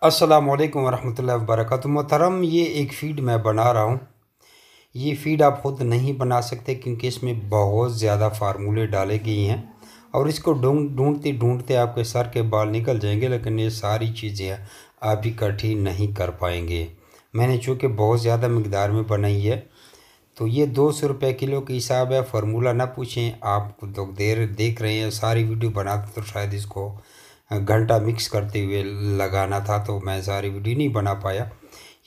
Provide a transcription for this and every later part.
अस्सलाम वालेकुम वरहमतुल्लाहि वबरकातुहू। मोहतरम, ये एक फ़ीड मैं बना रहा हूँ। ये फ़ीड आप ख़ुद नहीं बना सकते क्योंकि इसमें बहुत ज़्यादा फार्मूले डाले गए हैं और इसको ढूंढते ढूंढते आपके सर के बाल निकल जाएंगे, लेकिन ये सारी चीज़ें आप इकट्ठी नहीं कर पाएंगे। मैंने चूँकि बहुत ज़्यादा मकदार में बनाई है तो ये 200 रुपये किलो के हिसाब है। फार्मूला ना पूछें, आप तो देर देख रहे हैं। सारी वीडियो बनाते तो शायद इसको घंटा मिक्स करते हुए लगाना था, तो मैं सारी वीडियो नहीं बना पाया।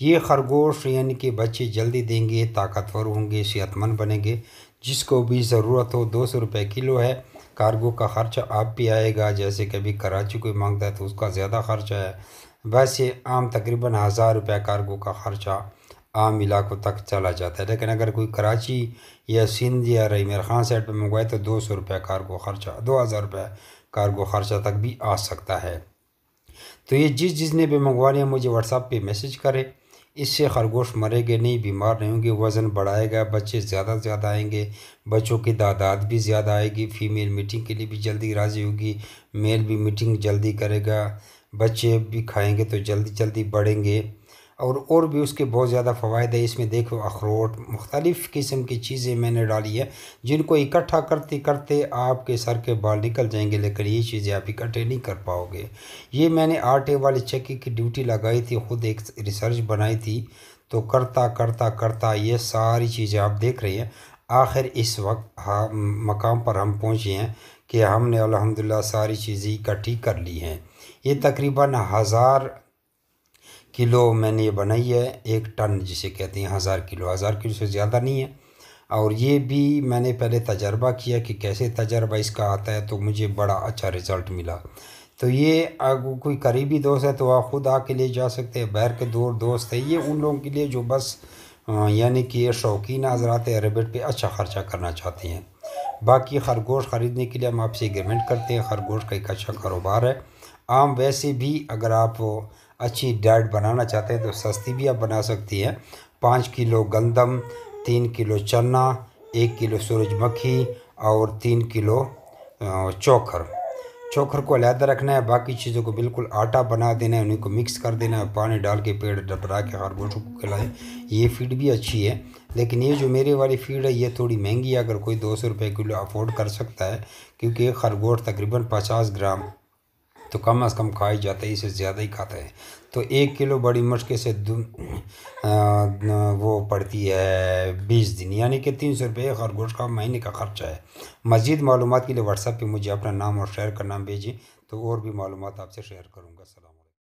ये खरगोश यानी कि बच्चे जल्दी देंगे, ताकतवर होंगे, सेहतमंद बनेंगे। जिसको भी ज़रूरत हो 200 रुपये किलो है। कार्गो का ख़र्चा आप भी आएगा, जैसे कभी कराची कोई मांगता है तो उसका ज़्यादा ख़र्चा है। वैसे आम तकरीबन 1000 रुपये कार्गो का ख़र्चा आम इलाकों तक चला जाता है, लेकिन अगर कोई कराची या सिंध या रईमेर खान साइड पर मंगवाए तो 200 रुपये कार्गो ख़र्चा, 2000 रुपये कार्गो ख़र्चा तक भी आ सकता है। तो ये जिसने भी मंगवाने हैं मुझे व्हाट्सएप पे मैसेज करें। इससे खरगोश मरेंगे नहीं, बीमार नहीं होंगे, वज़न बढ़ाएगा, बच्चे ज़्यादा से ज़्यादा आएंगे, बच्चों की तादाद भी ज़्यादा आएगी, फ़ीमेल मीटिंग के लिए भी जल्दी राज़ी होगी, मेल भी मीटिंग जल्दी करेगा, बच्चे भी खाएंगे तो जल्दी जल्दी बढ़ेंगे। और भी उसके बहुत ज़्यादा फ़वाइद है। इसमें देखो अखरोट, मुख्तलिफ़ किस्म की चीज़ें मैंने डाली है जिनको इकट्ठा करते करते आपके सर के बाल निकल जाएंगे, लेकिन ये चीज़ें आप इकट्ठे नहीं कर पाओगे। ये मैंने आटे वाली चक्की की ड्यूटी लगाई थी, ख़ुद एक रिसर्च बनाई थी, तो करता करता करता ये सारी चीज़ें आप देख रही हैं। आखिर इस वक्त मकाम पर हम पहुँचे हैं कि हमने अल्हम्दुलिल्लाह सारी चीज़ें इकट्ठी कर ली हैं। ये तकरीबन 1000 किलो मैंने ये बनाई है। 1 टन जिसे कहते हैं 1000 किलो, 1000 किलो से ज़्यादा नहीं है। और ये भी मैंने पहले तजर्बा किया कि कैसे तजर्बा इसका आता है, तो मुझे बड़ा अच्छा रिज़ल्ट मिला। तो ये अगर कोई करीबी दोस्त है तो आप ख़ुद आके ले जा सकते हैं। बाहर के दूर दोस्त है, ये उन लोगों के लिए जो बस यानी कि ये शौकीन हज़रात रेबिट पे अच्छा ख़र्चा करना चाहते हैं। बाकी खरगोश ख़रीदने के लिए हम आपसे एग्रीमेंट करते हैं। खरगोश का एक अच्छा कारोबार है। आम वैसे भी अगर आप अच्छी डाइट बनाना चाहते हैं तो सस्ती भी आप बना सकती हैं। 5 किलो गंदम, 3 किलो चना, 1 किलो सूरजमुखी और 3 किलो चोखर। चोखर को अलहदा रखना है, बाकी चीज़ों को बिल्कुल आटा बना देना है, उन्हीं को मिक्स कर देना है, पानी डाल के पेड़ डबरा के खरगोशों को खिलाएं। ये फीड भी अच्छी है, लेकिन ये जो मेरे वाली फीड है ये थोड़ी महंगी है। अगर कोई 200 रुपये किलो अफोर्ड कर सकता है, क्योंकि एक खरगोश तकरीबन 50 ग्राम तो कम से कम खाई जाता है, इससे ज़्यादा ही खाता है। तो 1 किलो बड़ी मुश्किल से वो पड़ती है 20 दिन, यानी कि 300 रुपये खरगोश का महीने का ख़र्चा है। मज़ीद मालूमात के लिए व्हाट्सएप पे मुझे अपना नाम और शहर का नाम भेजें, तो और भी मालूमात आपसे शेयर करूँगा। सलाम।